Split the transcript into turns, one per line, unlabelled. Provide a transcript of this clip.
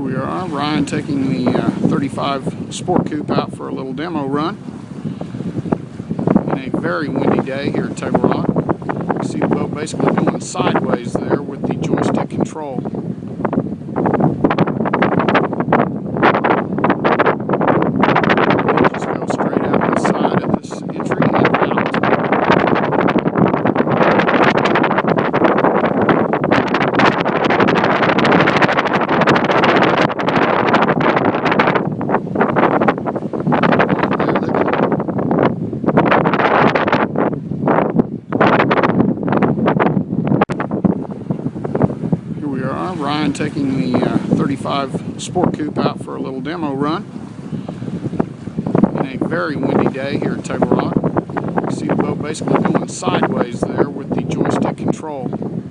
we are, Ryan taking the 35 Sport Coupe out for a little demo run in a very windy day here at Table Rock. You see the boat basically going sideways there with the joystick control. We'll just go straight out the side of this entry and out. Here we are, Ryan taking the 35 Sport Coupe out for a little demo run in a very windy day here at Table Rock. You see the boat basically going sideways there with the joystick control.